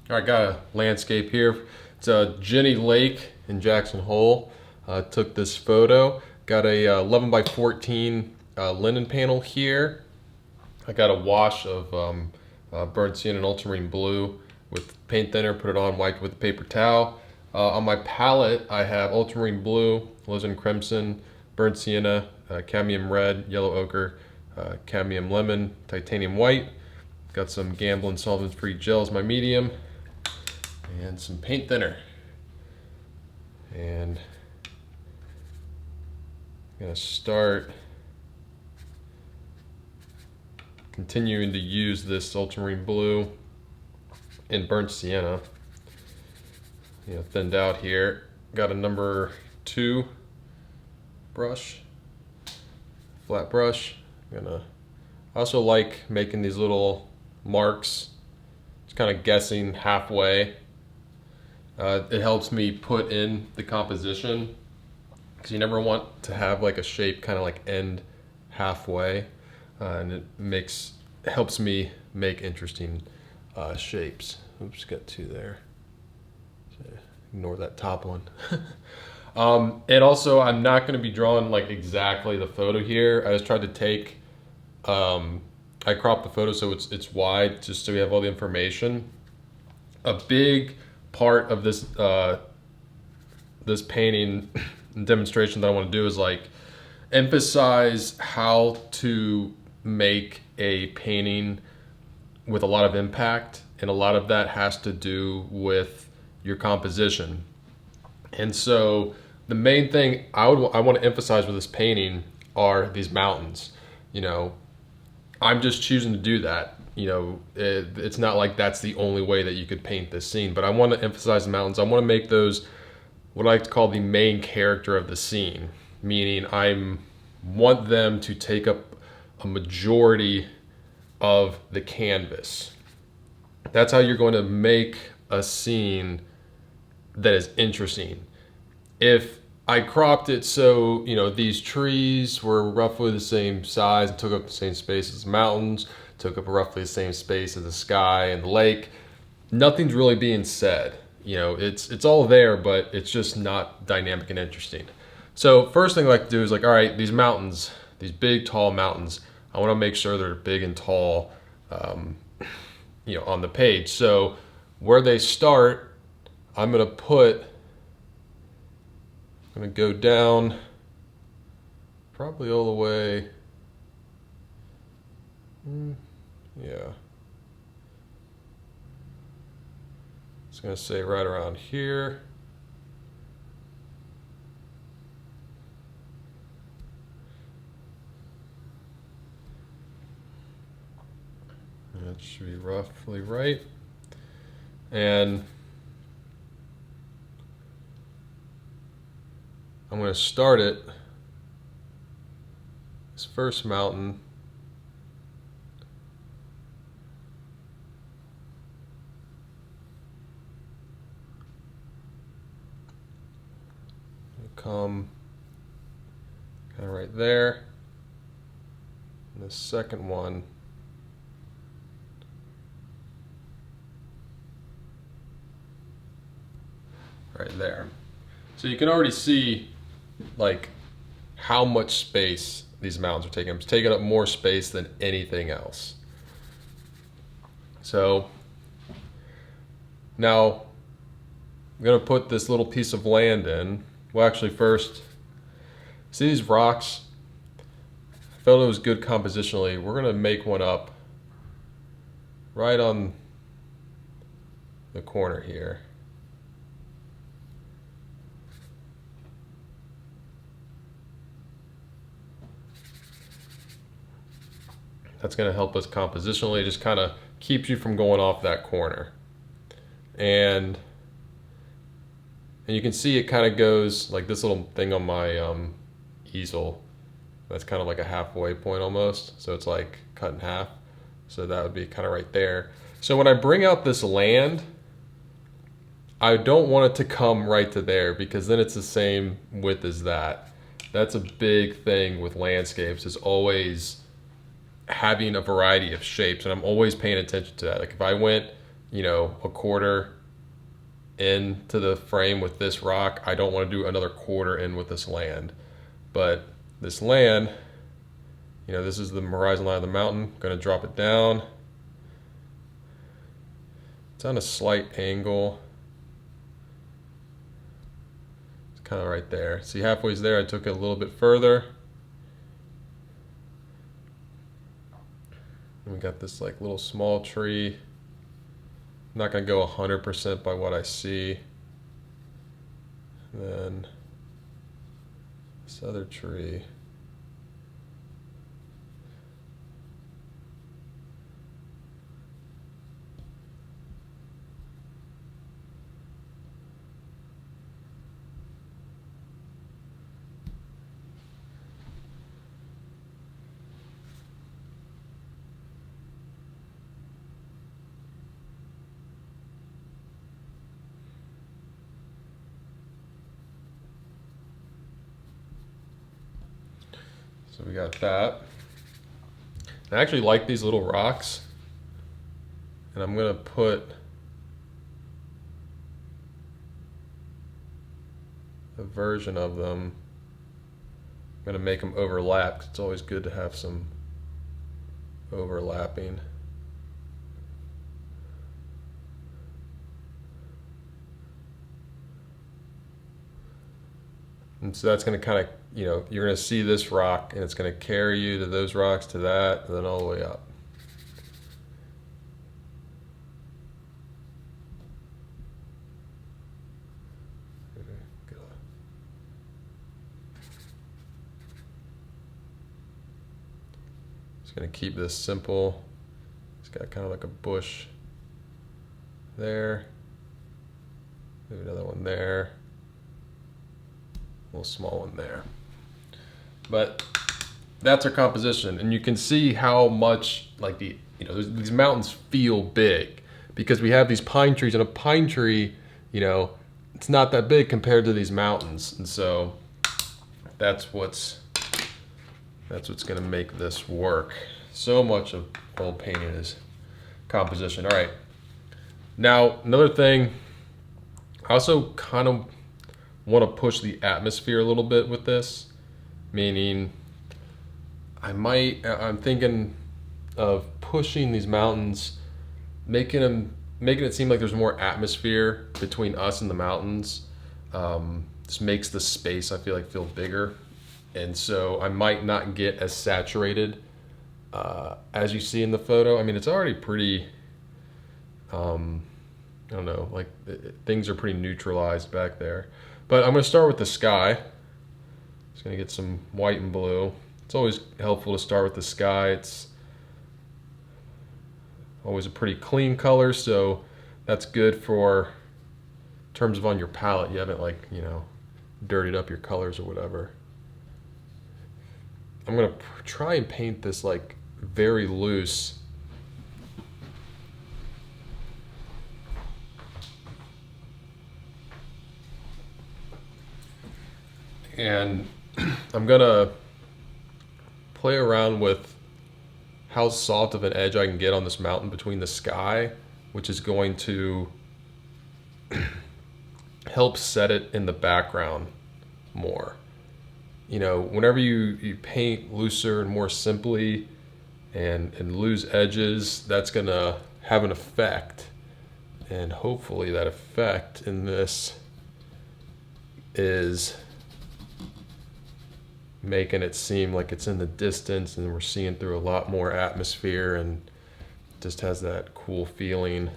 I got a landscape here. It's a Jenny Lake in Jackson Hole. Took this photo. Got a 11 by 14 linen panel here. I got a wash of burnt sienna and ultramarine blue with paint thinner. Put it on, wiped with a paper towel. On my palette, I have ultramarine blue, alizarin crimson, burnt sienna, cadmium red, yellow ochre, cadmium lemon, titanium white. Got some Gamblin solvent-free gel as my medium, and some paint thinner. And I'm gonna start continuing to use this ultramarine blue and burnt sienna. Thinned out here. Got a number 2 brush, flat brush. I also like making these little marks, just kind of guessing halfway. It helps me put in the composition because you never want to have like a shape kind of like end halfway, and it helps me make interesting shapes. Oops, got 2 there. Ignore that top one. And also, I'm not going to be drawing like exactly the photo here. I just tried to take, I cropped the photo so it's wide, just so we have all the information. A big part of this this painting demonstration that I want to do is like emphasize how to make a painting with a lot of impact, and a lot of that has to do with your composition. And so the main thing I want to emphasize with this painting are these mountains. I'm just choosing to do that. It's not like that's the only way that you could paint this scene, but I want to emphasize the mountains. I want to make those what I like to call the main character of the scene, meaning I want them to take up a majority of the canvas. That's how you're going to make a scene that is interesting. If I cropped it so, these trees were roughly the same size and took up the same space as the mountains, took up roughly the same space as the sky and the lake, nothing's really being said. It's all there, but it's just not dynamic and interesting. So first thing I like to do is like, all right, these mountains, these big, tall mountains, I want to make sure they're big and tall, on the page. So where they start, I'm going to go down probably all the way. Yeah. It's going to say right around here. That should be roughly right. And I'm going to start it, this first mountain, come kind of right there, and the second one right there. So you can already see like how much space these mountains are taking. It's taking up more space than anything else. So now I'm gonna put this little piece of land in. Well, actually first, see these rocks? I felt it was good compositionally. We're gonna make one up right on the corner here. That's going to help us compositionally, just kind of keeps you from going off that corner. And you can see it kind of goes like this little thing on my easel. That's kind of like a halfway point almost. So it's like cut in half. So that would be kind of right there. So when I bring out this land, I don't want it to come right to there because then it's the same width as that. That's a big thing with landscapes, is always having a variety of shapes, and I'm always paying attention to that. Like if I went you know, a quarter into the frame with this rock. I don't want to do another quarter in with this land. But this land, you know, this is the horizon line of the mountain. I'm going to drop it down. It's on a slight angle. It's kind of right there. See, halfway there, I took it a little bit further. And we got this like little small tree. I'm not going to go 100% by what I see. And then this other tree. So we got that. I actually like these little rocks, and I'm gonna put a version of them. I'm gonna make them overlap, 'cause it's always good to have some overlapping. And so that's going to kind of, you know, you're going to see this rock and it's going to carry you to those rocks, to that, and then all the way up. Just going to keep this simple. It's got kind of like a bush there. Maybe another one there. Little small one there. But that's our composition, and you can see how much like the, you know, these mountains feel big because we have these pine trees, and a pine tree, you know, it's not that big compared to these mountains, and so that's what's going to make this work. So much of oil painting is composition. All right, now another thing, I also kind of want to push the atmosphere a little bit with this, meaning I'm thinking of pushing these mountains, making it seem like there's more atmosphere between us and the mountains. This makes the space, I feel like, feel bigger, and so I might not get as saturated as you see in the photo. I mean, it's already pretty, I don't know, like things are pretty neutralized back there. But I'm going to start with the sky. Just going to get some white and blue. It's always helpful to start with the sky. It's always a pretty clean color, so that's good for in terms of on your palette. You haven't, like, you know, dirtied up your colors or whatever. I'm going to try and paint this like very loose. And I'm gonna play around with how soft of an edge I can get on this mountain between the sky, which is going to help set it in the background more. You know, whenever you paint looser and more simply and lose edges, that's gonna have an effect. And hopefully that effect in this is making it seem like it's in the distance and we're seeing through a lot more atmosphere, and just has that cool feeling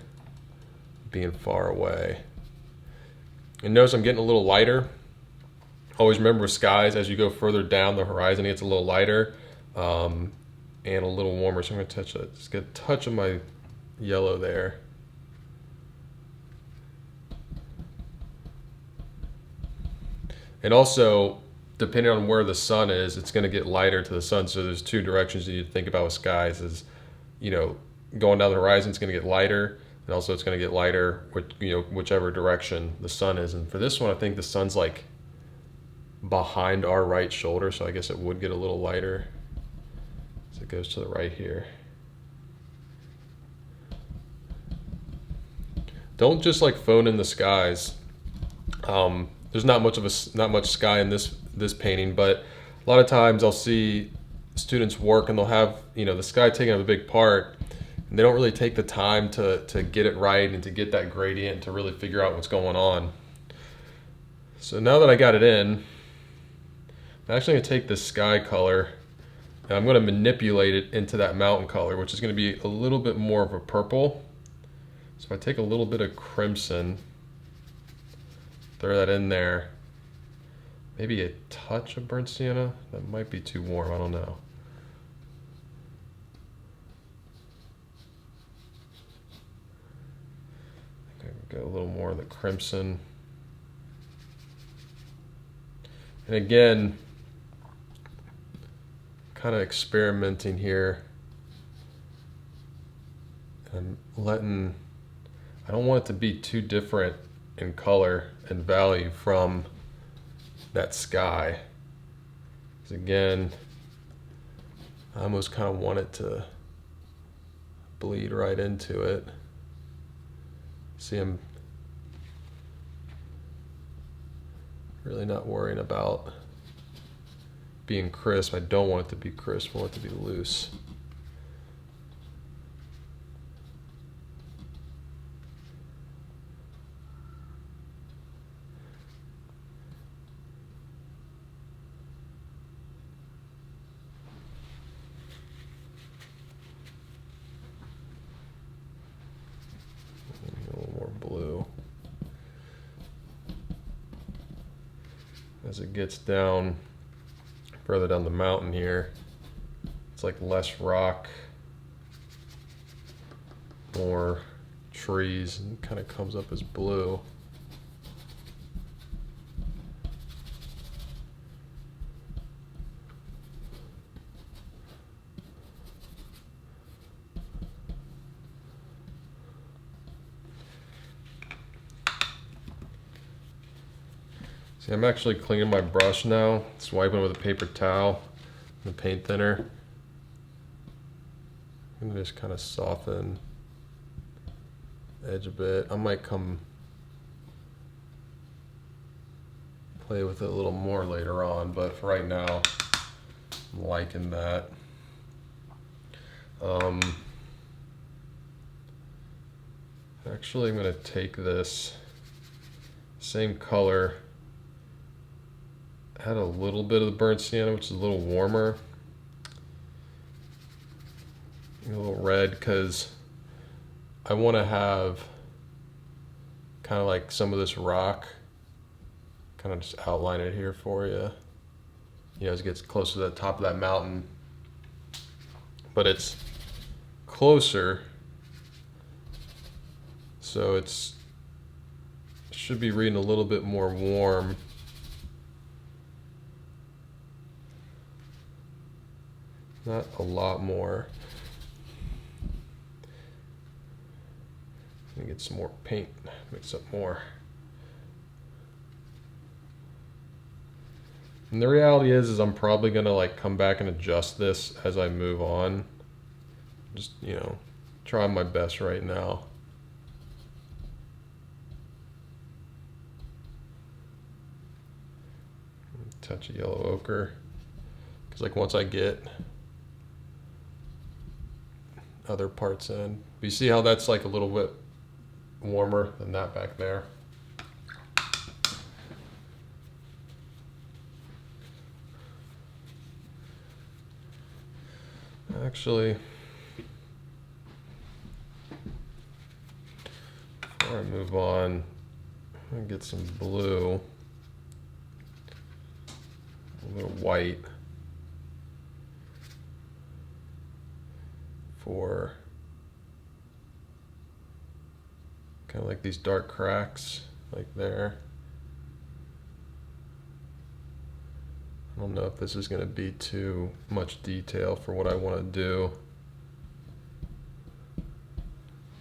being far away. And notice I'm getting a little lighter. Always remember with skies, as you go further down the horizon, it gets a little lighter and a little warmer. So I'm going to touch it. Just get a touch of my yellow there. And also, depending on where the sun is, it's going to get lighter to the sun. So there's two directions you need to think about with skies. Is, you know, going down the horizon, it's going to get lighter, and also it's going to get lighter with, you know, whichever direction the sun is. And for this one, I think the sun's like behind our right shoulder, so I guess it would get a little lighter. So it goes to the right here. don't just like phone in the skies. There's not much sky in this painting, but a lot of times I'll see students work and they'll have, you know, the sky taking up a big part, and they don't really take the time to get it right and to get that gradient to really figure out what's going on. So now that I got it in, I'm actually going to take this sky color and I'm going to manipulate it into that mountain color, which is going to be a little bit more of a purple. So if I take a little bit of crimson, throw that in there, maybe a touch of burnt sienna, that might be too warm, I don't know. I think I've got a little more of the crimson. And again, kind of experimenting here. I'm letting, I don't want it to be too different in color and value from that sky. Because again, I almost kind of want it to bleed right into it. See, I'm really not worrying about being crisp. I don't want it to be crisp, I want it to be loose. A little more blue. As it gets down further down the mountain here, it's like less rock, more trees, and kind of comes up as blue. See, I'm actually cleaning my brush now, swiping with a paper towel and a paint thinner. I'm gonna just kind of soften the edge a bit. I might come play with it a little more later on, but for right now, I'm liking that. Actually, I'm gonna take this same color, add a little bit of the burnt sienna, which is a little warmer, a little red, because I want to have kind of like some of this rock, kind of just outline it here for you, you know, as it gets closer to the top of that mountain, but it's closer, so it should be reading a little bit more warm. Not a lot more. Let me get some more paint, mix up more. And the reality is I'm probably gonna like come back and adjust this as I move on. Just, you know, trying my best right now. Touch of yellow ochre. Because like once I get other parts in. But you see how that's like a little bit warmer than that back there. Actually, before I move on, I'm gonna get some blue, a little white. For kind of like these dark cracks, like there. I don't know if this is going to be too much detail for what I want to do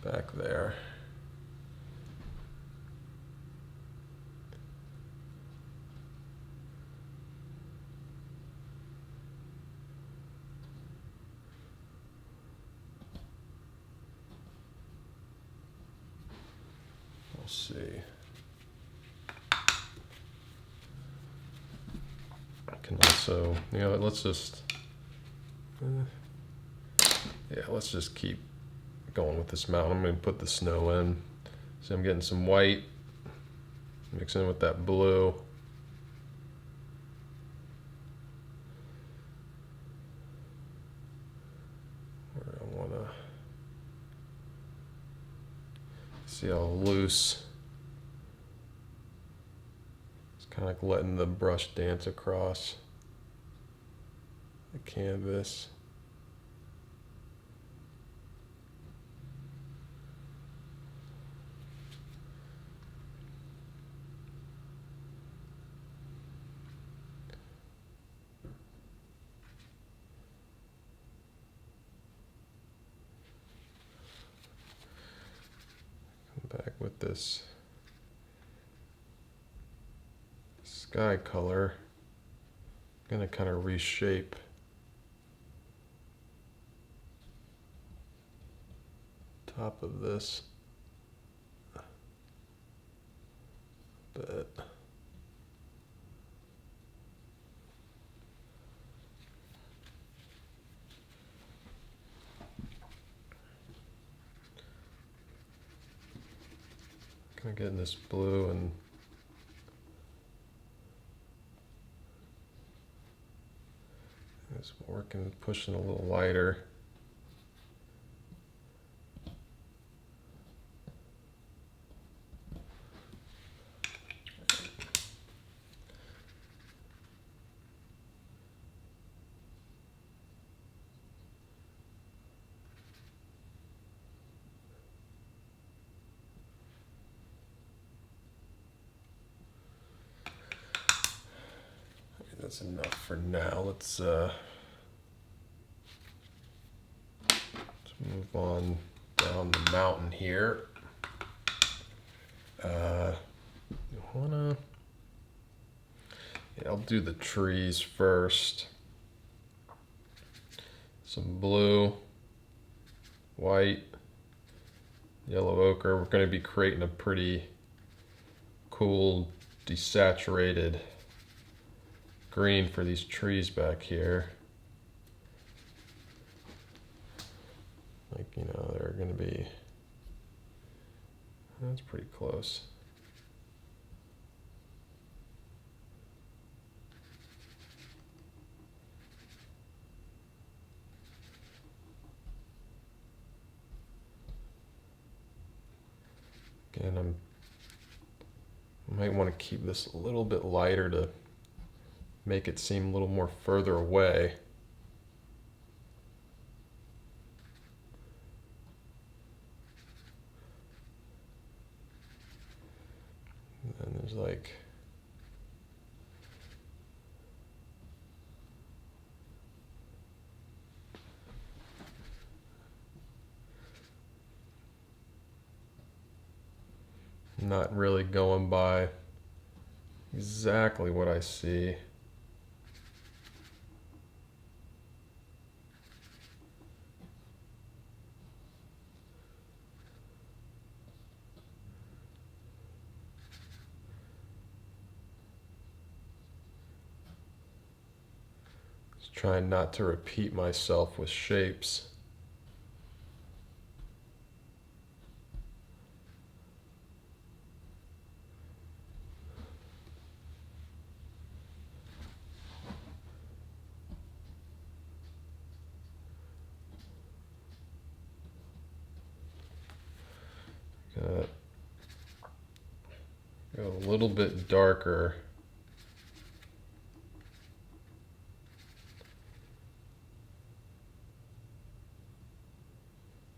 back there. We'll see. I can also, you know, let's just, yeah, let's just keep going with this mountain. I'm going to put the snow in. See, I'm getting some white, mixing with that blue. Where I want to see how loose. It's kind of like letting the brush dance across the canvas. Back with this sky color, I'm going to kind of reshape top of this a bit. Kind of getting this blue and it's working, pushing a little lighter. That's enough for now. Let's move on down the mountain here. I'll do the trees first. Some blue, white, yellow ochre. We're going to be creating a pretty cool desaturated green for these trees back here. Like, you know, they're going to be, that's pretty close. Again, I might want to keep this a little bit lighter to make it seem a little more further away. And then there's like not really going by exactly what I see. Just trying not to repeat myself with shapes. Go a little bit darker.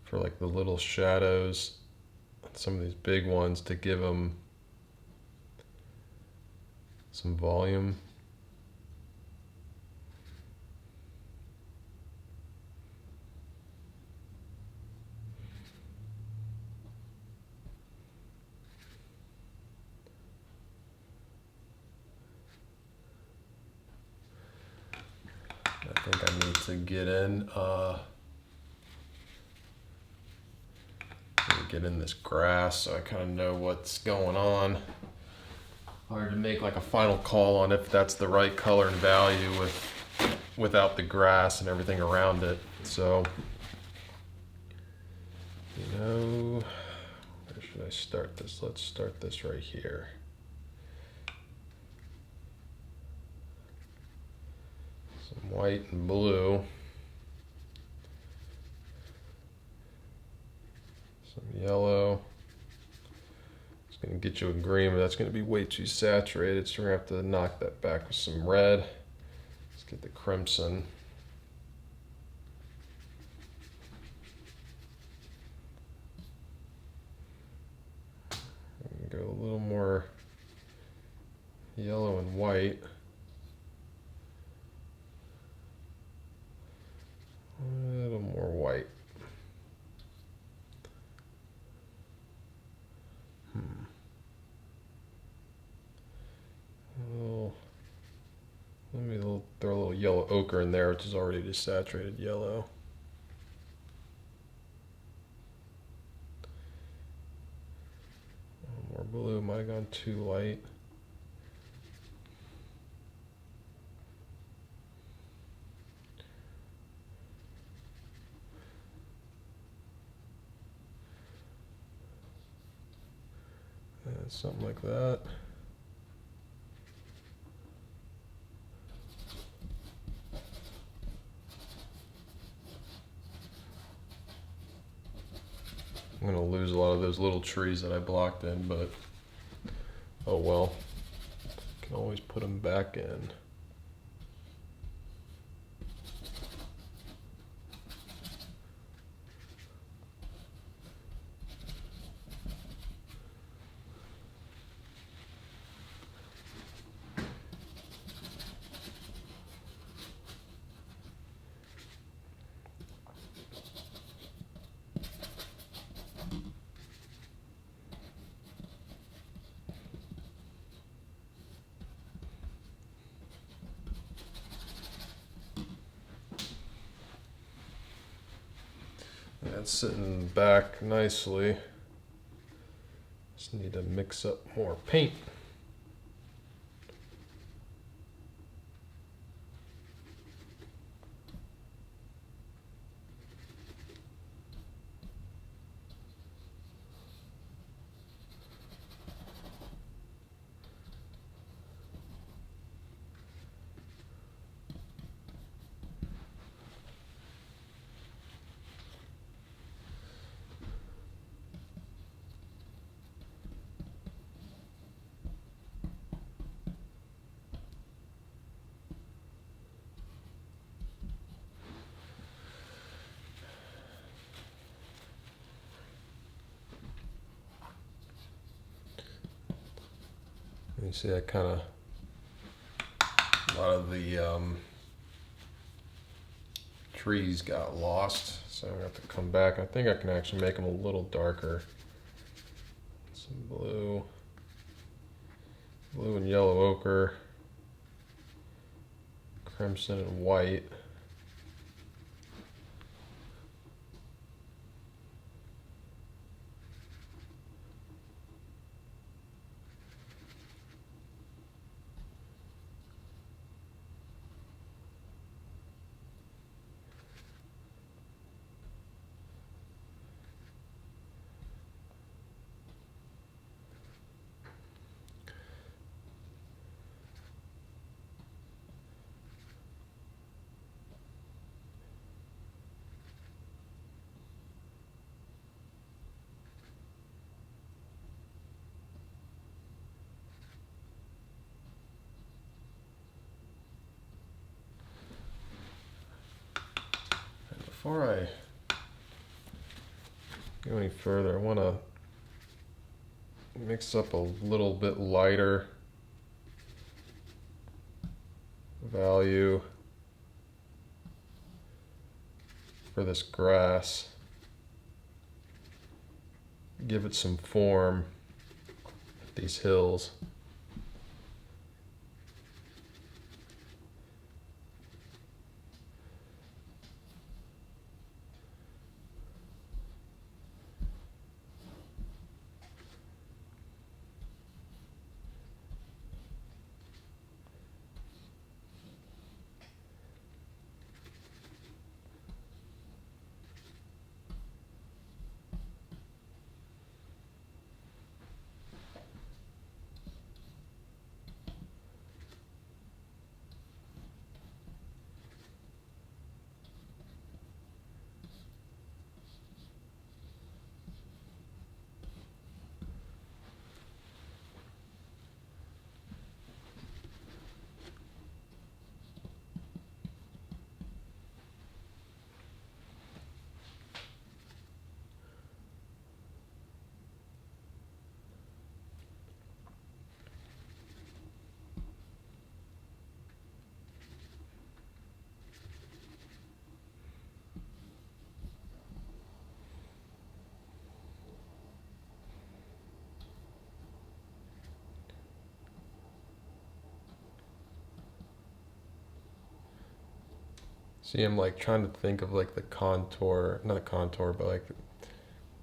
For like the little shadows, some of these big ones to give them some volume. I think I need to get in, get in this grass so I kind of know what's going on. Hard to make like a final call on if that's the right color and value without the grass and everything around it. So, you know, where should I start this? Let's start this right here. Some white and blue. Some yellow. Going to get you a green, but that's going to be way too saturated, so we're going to have to knock that back with some red. Let's get the crimson. Go a little more yellow and white. A little more white. Let me throw a little yellow ochre in there, which is already just saturated yellow. More blue, might have gone too light. And something like that. I'm gonna lose a lot of those little trees that I blocked in, but oh well. Can always put them back in. That's sitting back nicely. Just need to mix up more paint. You see that kind of, a lot of the trees got lost, so I'm gonna have to come back. I think I can actually make them a little darker. Some blue and yellow ochre, crimson and white. Before I go any further, I want to mix up a little bit lighter value for this grass. Give it some form, these hills. See, I'm like trying to think of like the contour, not a contour, but like the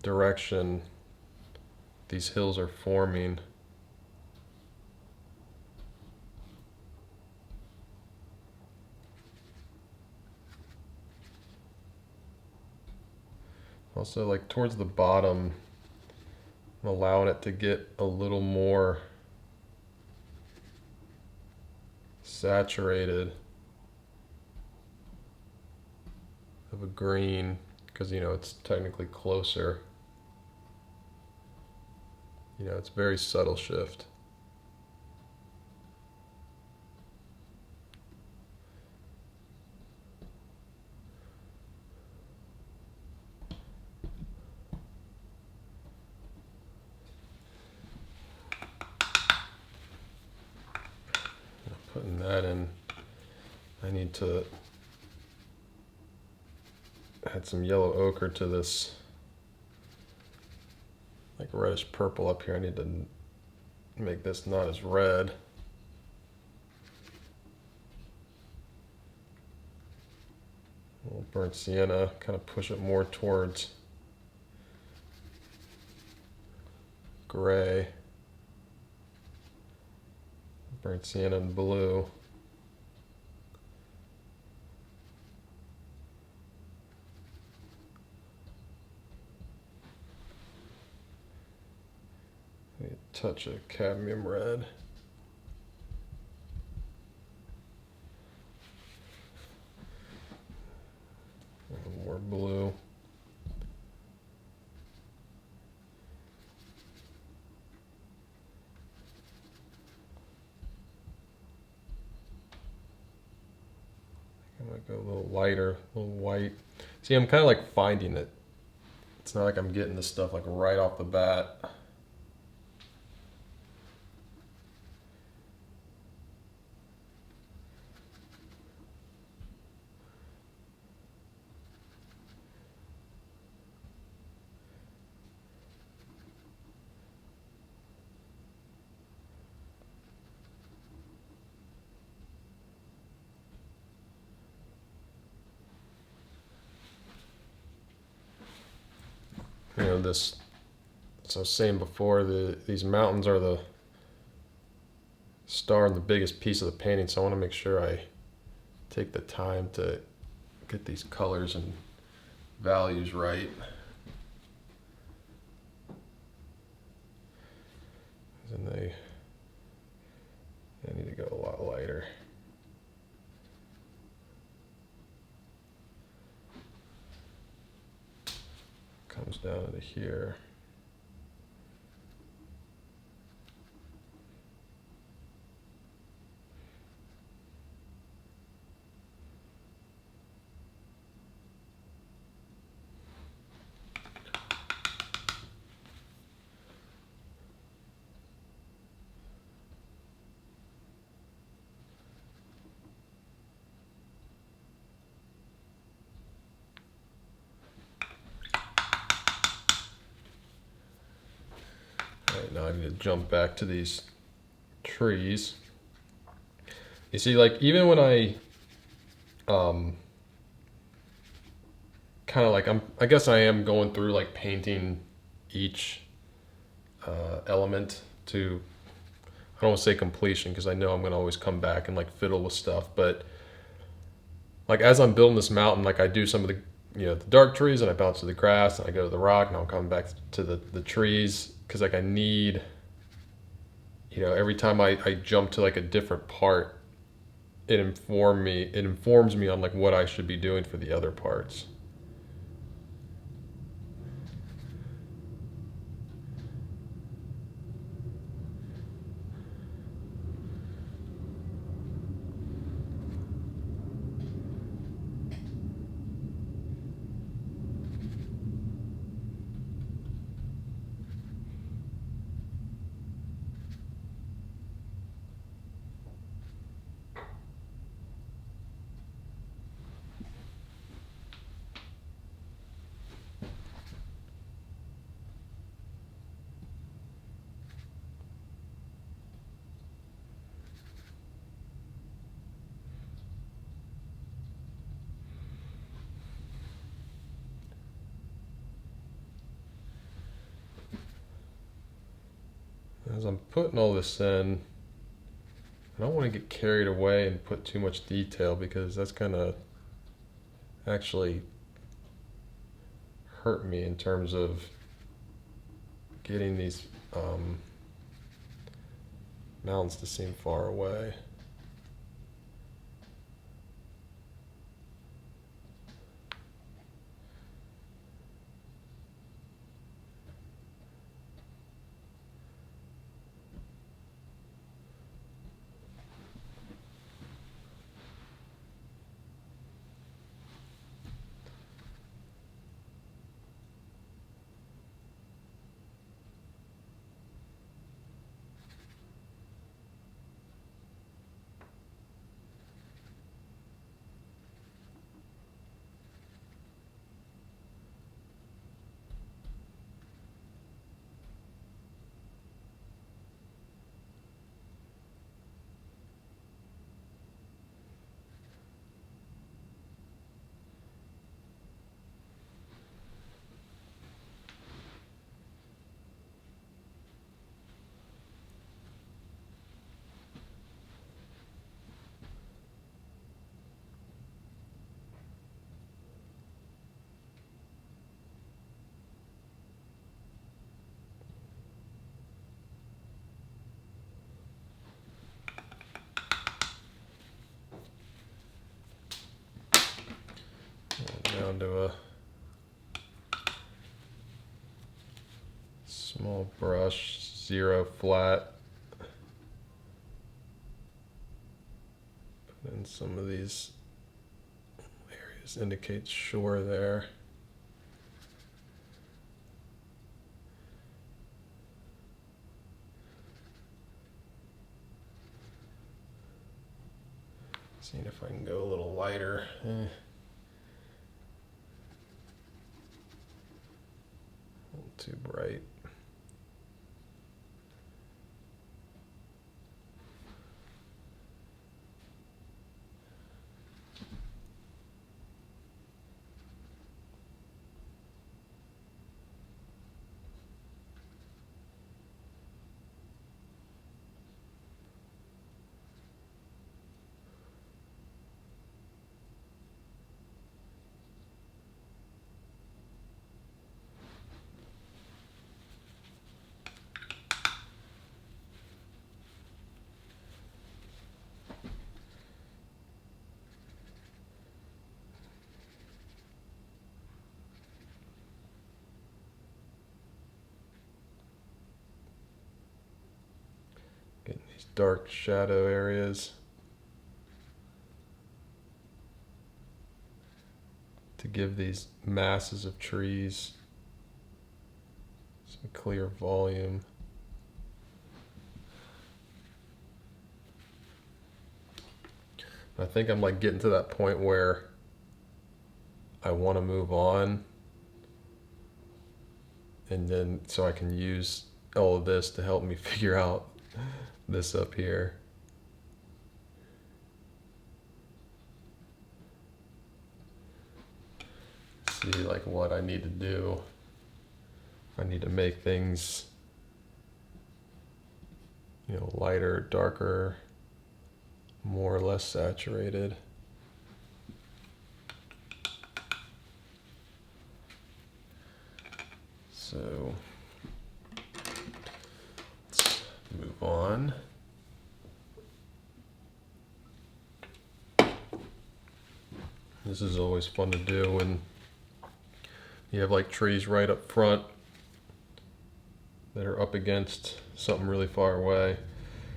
direction these hills are forming. Also, like towards the bottom, I'm allowing it to get a little more saturated of a green, because you know it's technically closer. You know, it's a very subtle shift. Putting that in, I need to add some yellow ochre to this like reddish purple up here. I need to make this not as red. A little burnt sienna, kind of push it more towards gray. Burnt sienna and blue. Maybe a touch of cadmium red. A little more blue. I might go a little lighter, a little white. See, I'm kind of like finding it. It's not like I'm getting this stuff like right off the bat. You know, this, as I was saying before, these mountains are the star and the biggest piece of the painting, so I want to make sure I take the time to get these colors and values right. And they need to go a lot lighter. Comes down into here. All right, now I need to jump back to these trees. You see, like even when I kind of like I guess I am going through like painting each element to, I don't want to say completion because I know I'm going to always come back and like fiddle with stuff, but like as I'm building this mountain, like I do some of the, you know, the dark trees and I bounce to the grass and I go to the rock and I'll come back to the trees because like I need, you know, every time I jump to like a different part, it informs me on like what I should be doing for the other parts. as I'm putting all this in, I don't want to get carried away and put too much detail, because that's gonna actually hurt me in terms of getting these mountains to seem far away. Down to a small brush, 0 flat. Put in some of these areas, indicates shore there. Seeing if I can go a little lighter. Too bright. Getting these dark shadow areas to give these masses of trees some clear volume. I think I'm like getting to that point where I want to move on, and then so I can use all of this to help me figure out this up here. See like what I need to do. I need to make things, lighter, darker, more or less saturated. So let's move on. This is always fun to do when you have like trees right up front that are up against something really far away.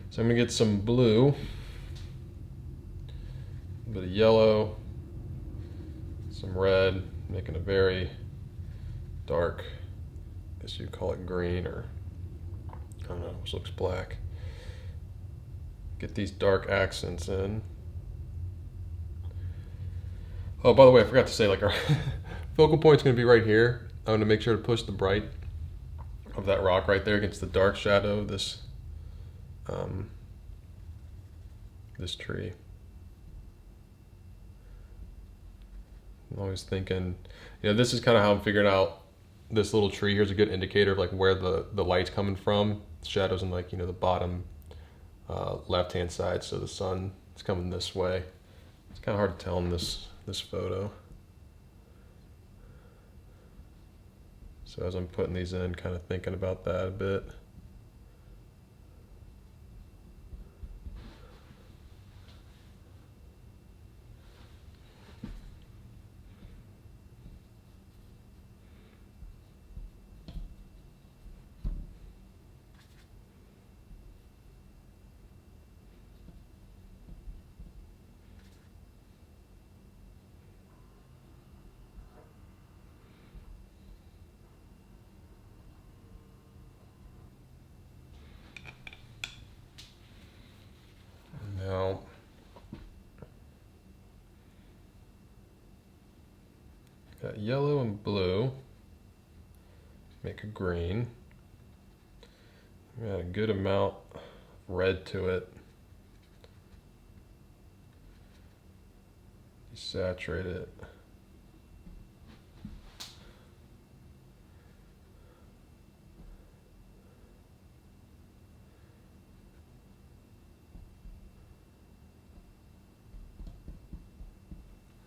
So I'm gonna get some blue, a bit of yellow, some red, making a very dark, I guess you'd call it green, or I don't know, this looks black. Get these dark accents in. Oh, by the way, I forgot to say, like, our focal point's gonna be right here. I'm gonna make sure to push the bright of that rock right there against the dark shadow of this this tree. I'm always thinking, this is kind of how I'm figuring out this little tree here is a good indicator of like where the light's coming from. Shadows in like, you know, the bottom left hand side, so the sun is coming this way. It's kind of hard to tell in this photo. So as I'm putting these in, kind of thinking about that a bit. Now, got yellow and blue, make a green. Got a good amount of red to it. Desaturate it.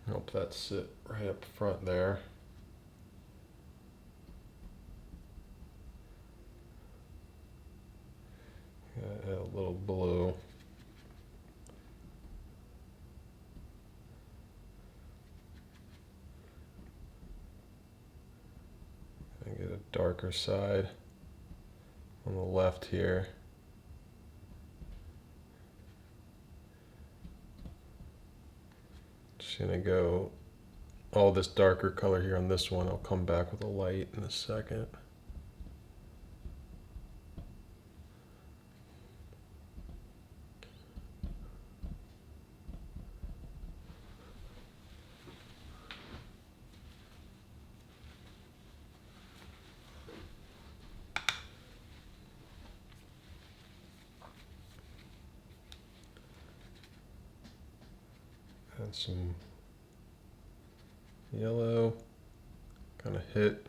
Help that sit right up front there. Add a little blue. And get a darker side on the left here. Just gonna go all this darker color here on this one. I'll come back with a light in a second. Add some yellow, kind of hit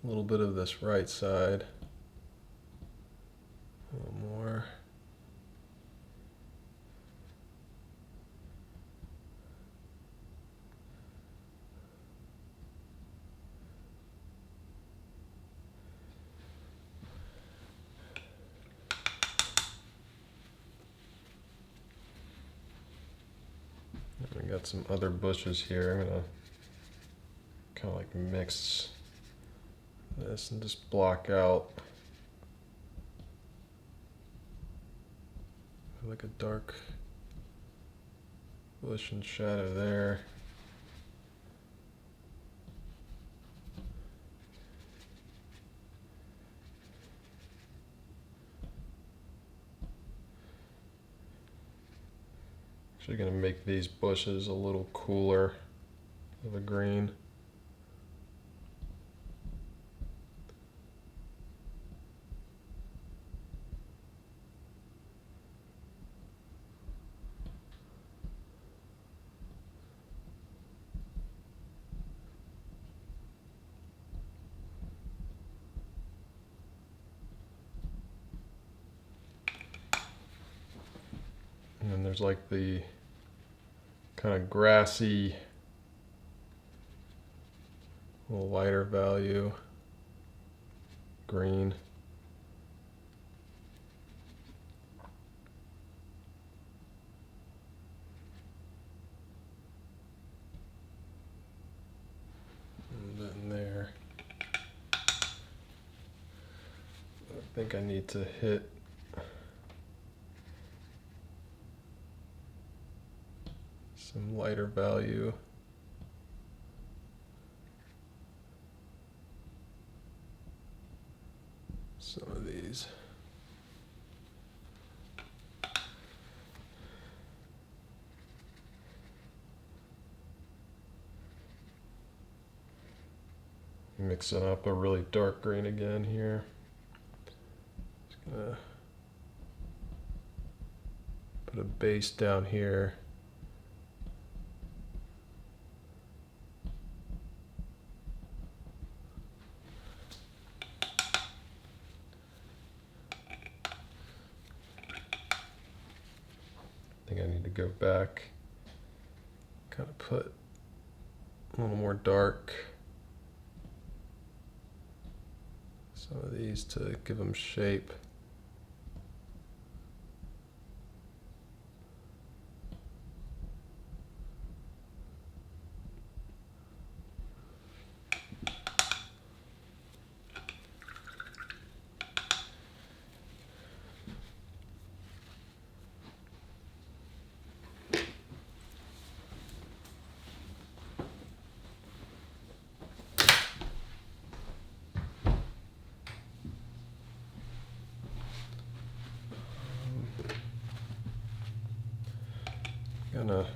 a little bit of this right side, a little more. I got some other bushes here. I'm gonna kind of like mix this and just block out like a dark bush and shadow there. Actually gonna make these bushes a little cooler of a green. And then there's like the kind of grassy, little lighter value, green. And then there. I think I need to hit some lighter value. Some of these. Mixing up a really dark green again here. Just gonna put a base down here. I think I need to go back, kind of put a little more dark. Some of these to give them shape. Gonna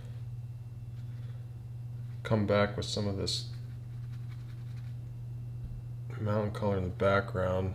come back with some of this mountain color in the background.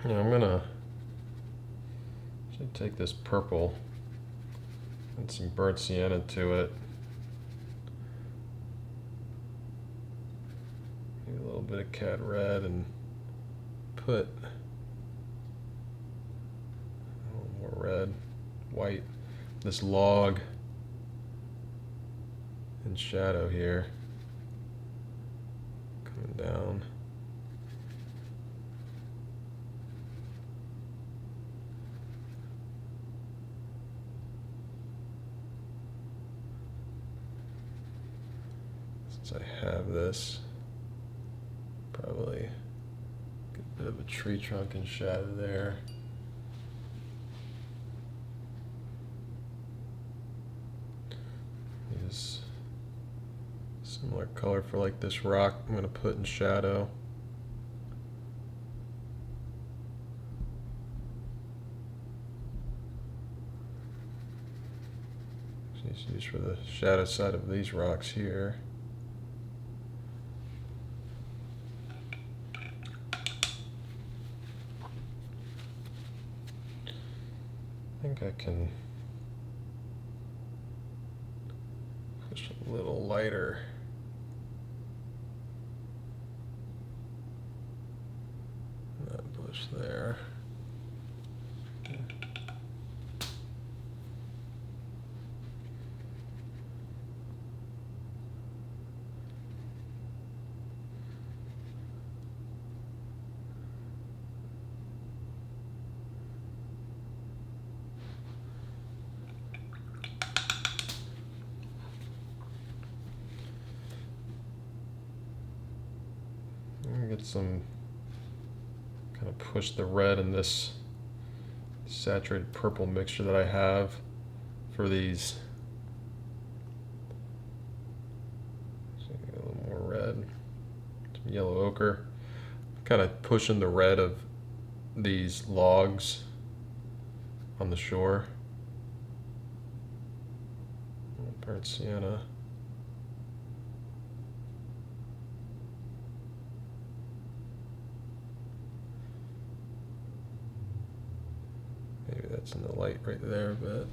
Yeah, I'm gonna should take this purple and some burnt sienna to it. Maybe a little bit of cad red and put a little more red, white, this log in shadow here, coming down. Since I have this, probably get a bit of a tree trunk in shadow there. Use similar color for like this rock I'm going to put in shadow. Just use for the shadow side of these rocks here. I think I can push a little lighter. That bush there. Get some, kind of push the red in this saturated purple mixture that I have for these. So a little more red, some yellow ochre. Kind of pushing the red of these logs on the shore. Burnt sienna. Maybe that's in the light right there, but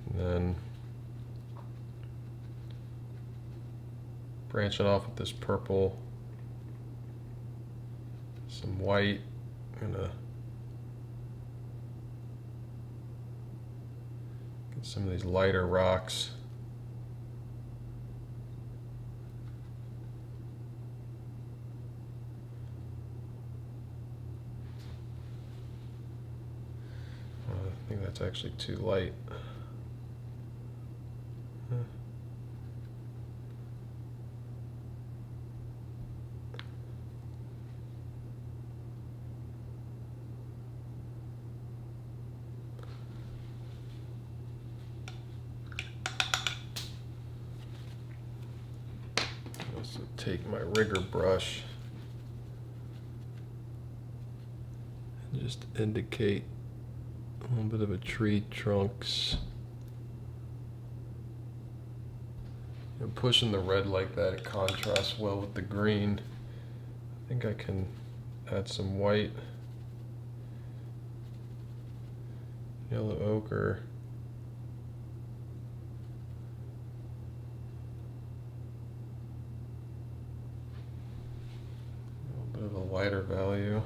and then branching off with this purple, some white. I'm gonna get some of these lighter rocks. That's actually too light. Also take my rigger brush and just indicate a little bit of a tree trunks. And pushing the red like that, it contrasts well with the green. I think I can add some white, yellow ochre. A little bit of a lighter value.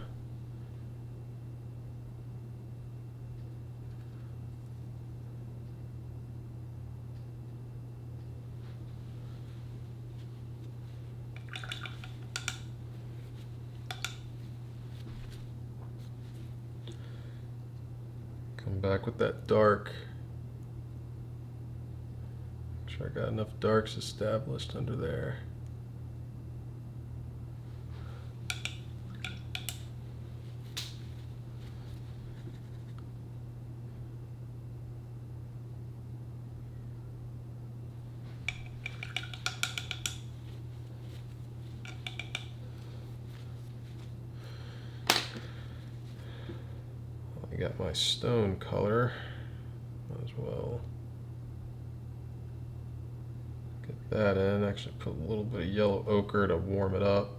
Come back with that dark. Make sure I got enough darks established under there. I got my stone color as well. Get that in. Actually put a little bit of yellow ochre to warm it up.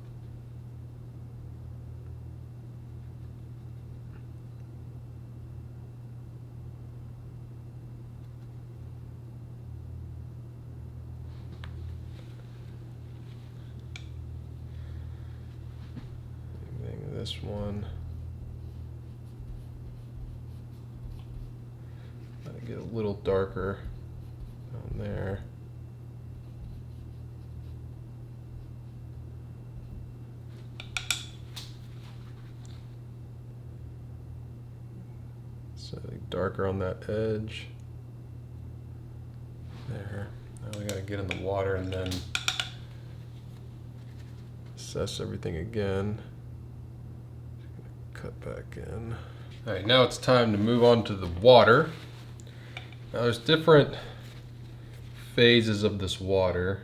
This one. Get a little darker down there. Slightly darker on that edge. There. Now we gotta get in the water and then assess everything again. Cut back in. All right, now it's time to move on to the water. Now there's different phases of this water.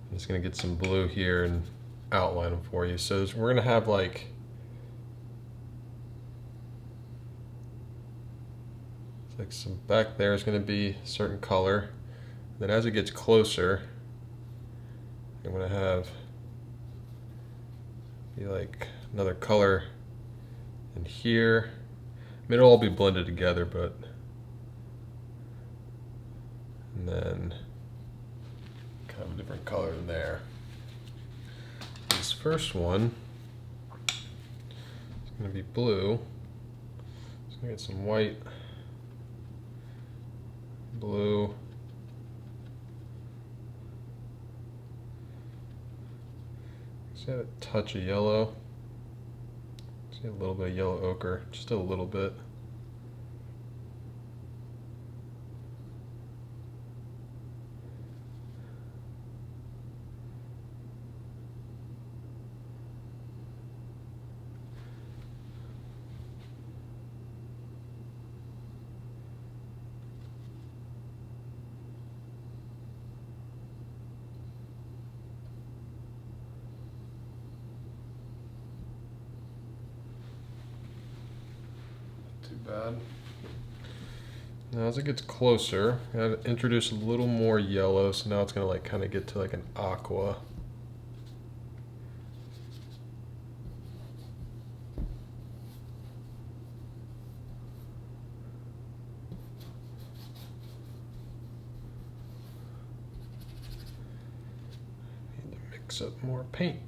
I'm just gonna get some blue here and outline them for you. So we're gonna have like some back there is gonna be a certain color. Then as it gets closer, I'm gonna have be like another color in here. I mean, it'll all be blended together, but and then kind of a different color in there. This first one is going to be blue. Just going to get some white, blue, see a touch of yellow. See a little bit of yellow ochre, just a little bit. Bad. Now as it gets closer, I gotta introduce a little more yellow, so now it's gonna like kind of get to like an aqua. Need to mix up more paint.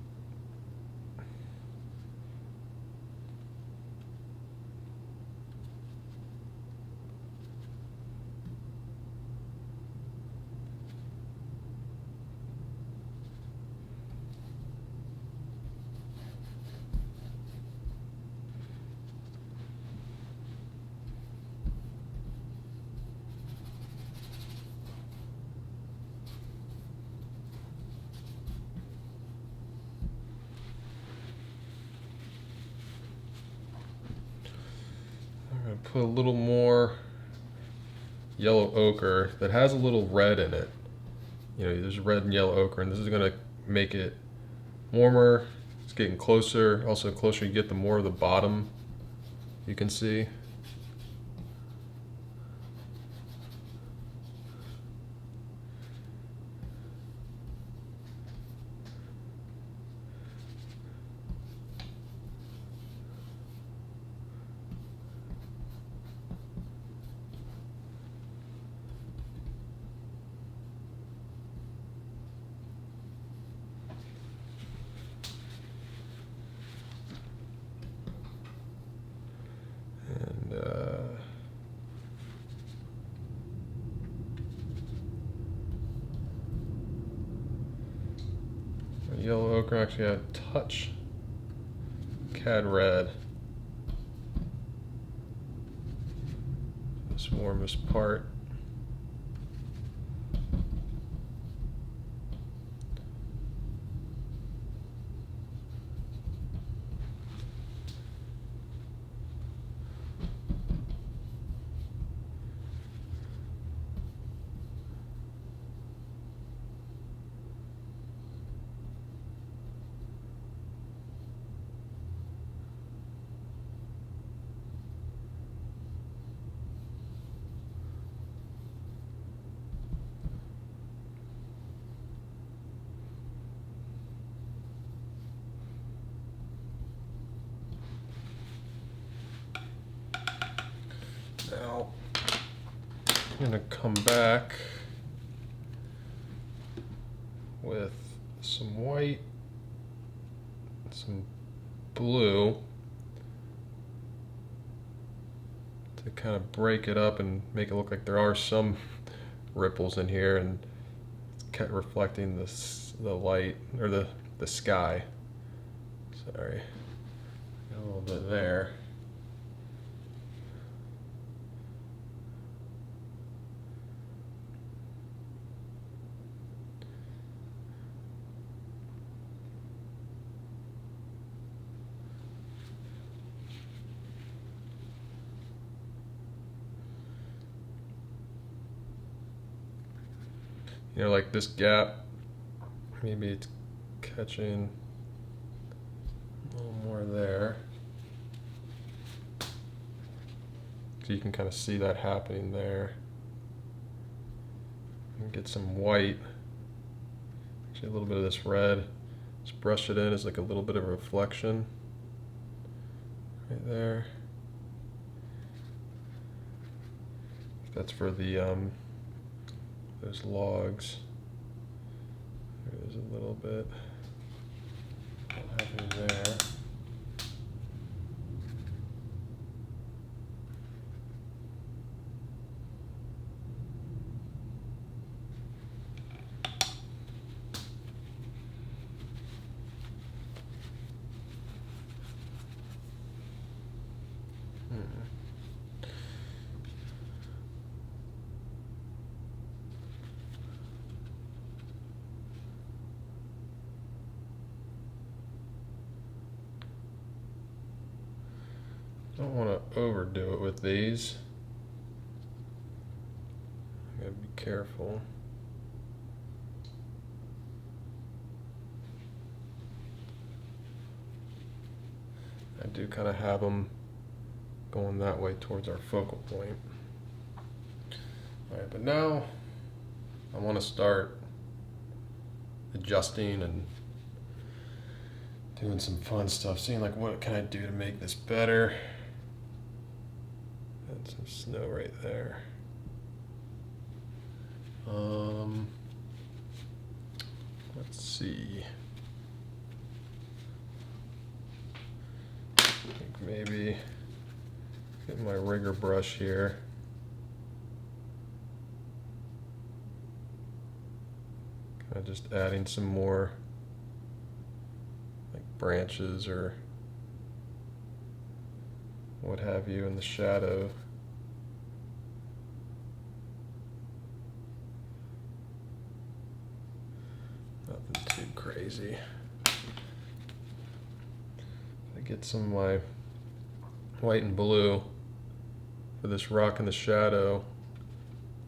put a little more yellow ochre that has a little red in it. You know, there's red and yellow ochre, and this is gonna make it warmer. It's getting closer. Also, the closer you get, the more of the bottom you can see. Yellow ochre actually had a touch cad red. This warmest part. Now, I'm gonna come back with some white, some blue to kind of break it up and make it look like there are some ripples in here, and it's kind of reflecting the light or the sky. Sorry, got a little bit there. You know, like this gap, maybe it's catching a little more there. So you can kind of see that happening there. And get some white, actually a little bit of this red. Just brush it in as like a little bit of a reflection right there. That's for the those logs. There's a little bit happening there. Don't want to overdo it with these. I gotta be careful. I do kind of have them going that way towards our focal point. All right, but now I want to start adjusting and doing some fun stuff, seeing like what can I do to make this better. And some snow right there. Let's see. I think maybe get my rigger brush here. Kind of just adding some more like branches or what have you in the shadow. Nothing too crazy. I get some of my white and blue, for this rock in the shadow,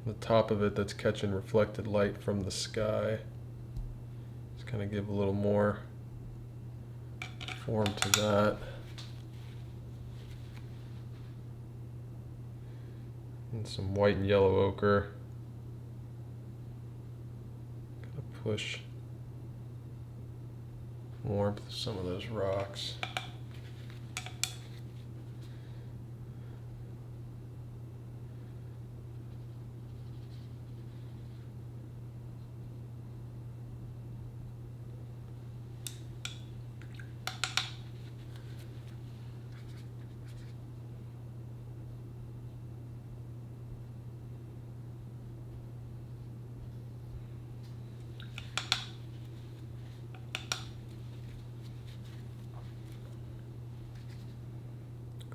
the top of it that's catching reflected light from the sky. Just kind of give a little more form to that. And some white and yellow ochre. Kind of push warmth to some of those rocks.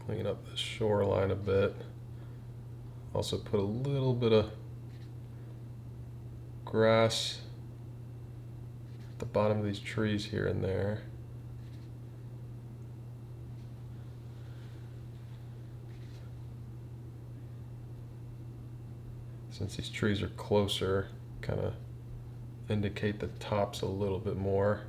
Clean up the shoreline a bit. Also put a little bit of grass at the bottom of these trees here and there. Since these trees are closer, kind of indicate the tops a little bit more.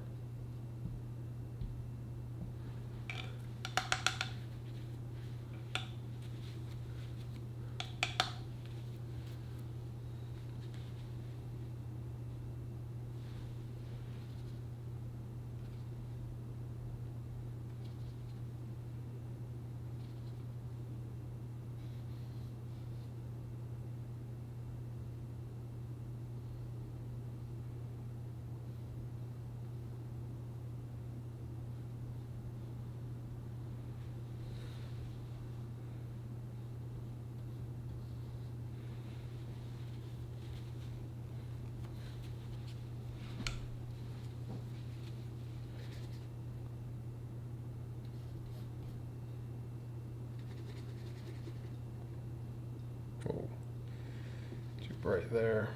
Oh, too bright there.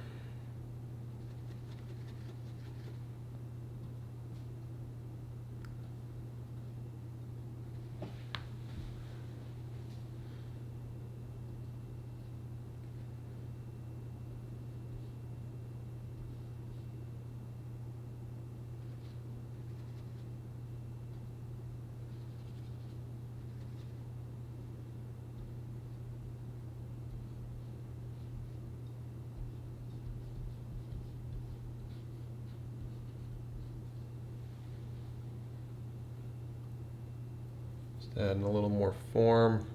Adding a little more form.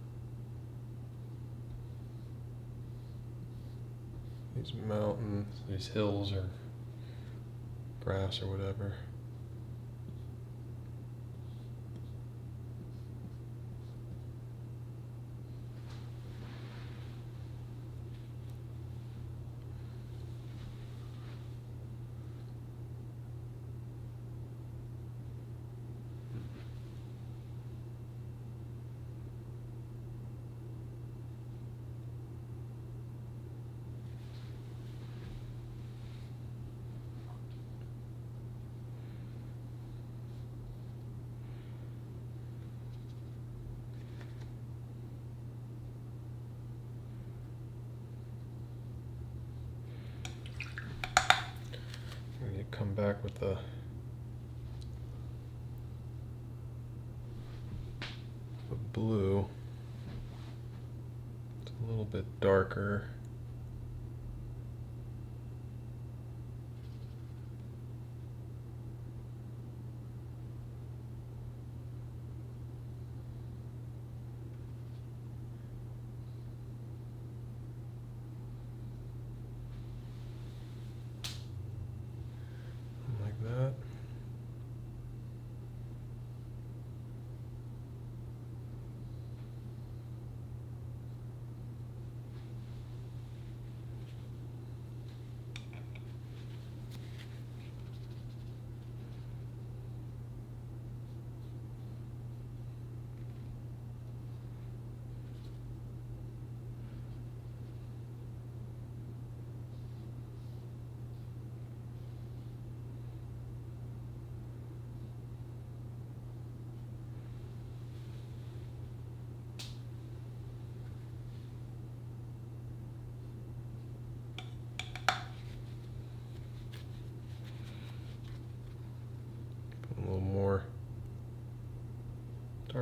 These mountains, these hills, or grass or whatever. Come back with the blue. It's a little bit darker. That.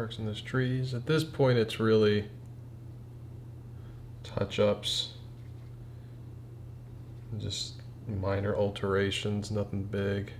barks on those trees. At this point, it's really touch-ups, just minor alterations, nothing big.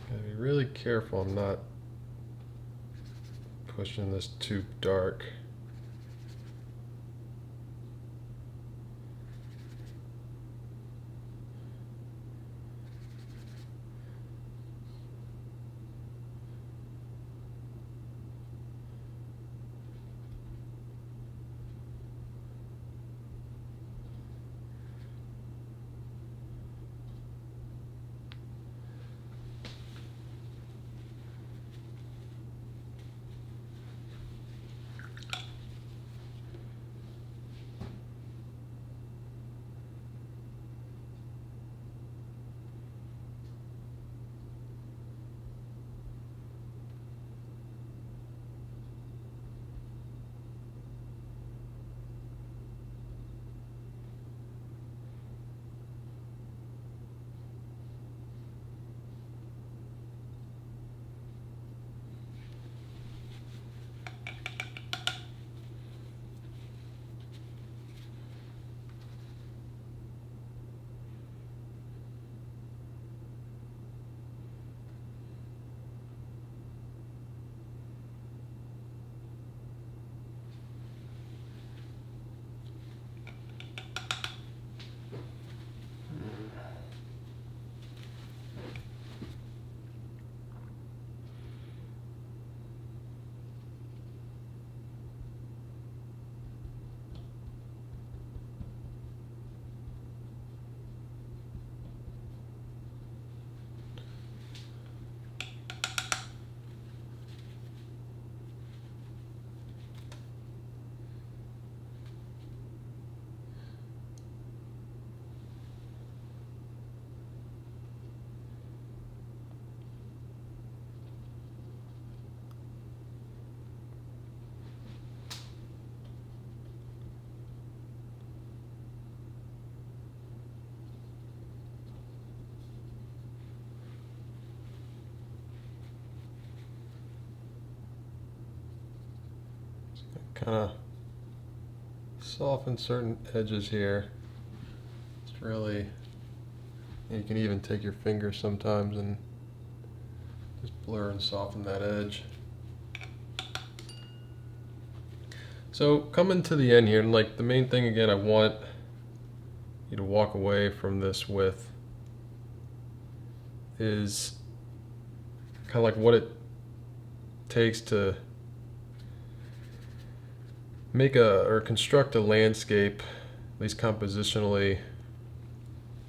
Gotta be really careful I'm not pushing this too dark. Kind of soften certain edges here. It's really, you can even take your finger sometimes and just blur and soften that edge. So coming to the end here, and like the main thing again, I want you to walk away from this with is kind of like what it takes to make or construct a landscape, at least compositionally,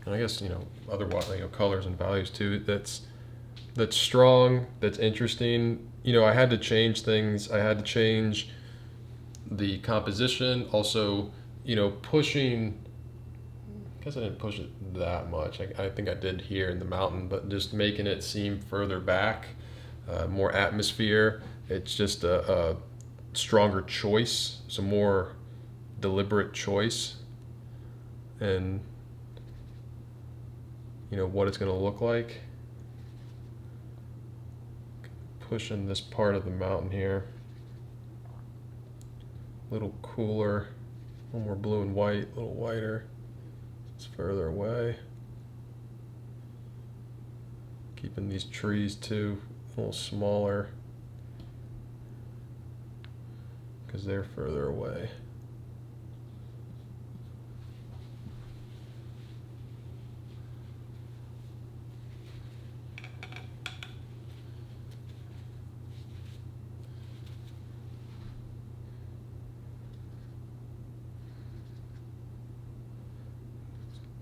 and I guess otherwise, colors and values too. That's strong, that's interesting. I had to change things. I had to change the composition. Also, pushing. I guess I didn't push it that much. I think I did here in the mountain, but just making it seem further back, more atmosphere. It's just a stronger choice, it's a more deliberate choice, and you know, what it's going to look like. Pushing this part of the mountain here. A little cooler, a little more blue and white, a little whiter. It's further away. Keeping these trees too a little smaller because they're further away.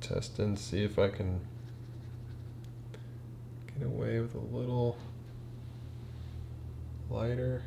Test and see if I can get away with a little lighter.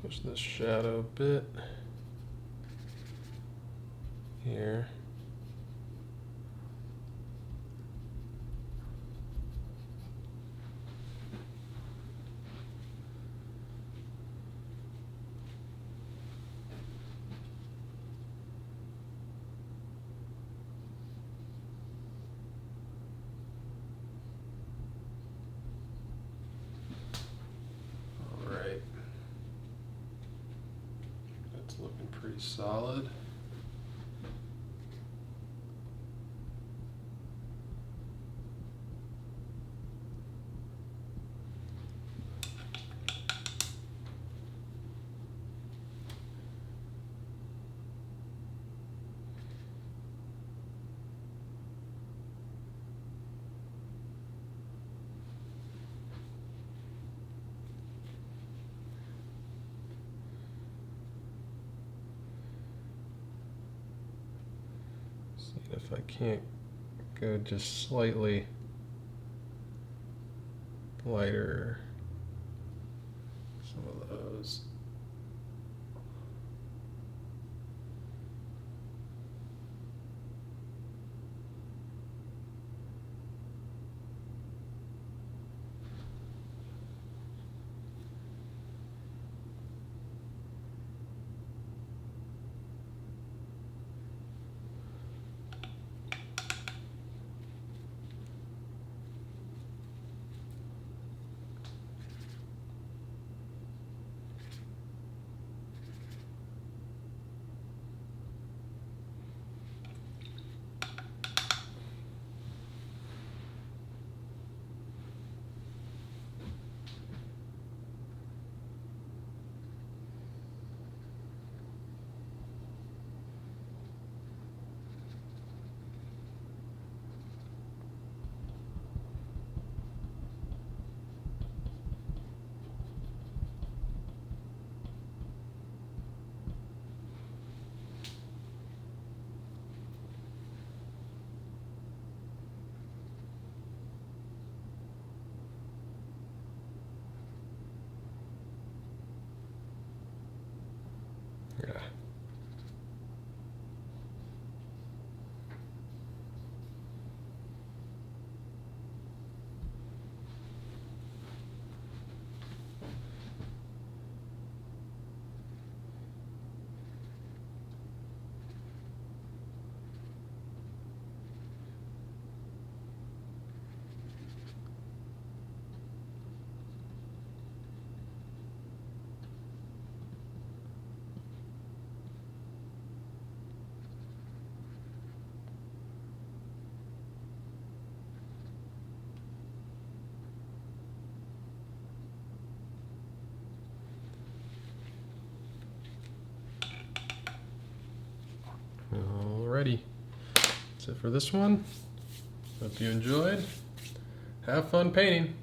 Push this shadow a bit here. Looking pretty solid. If I can't go just slightly lighter, some of those. Alrighty, that's it for this one. Hope you enjoyed. Have fun painting.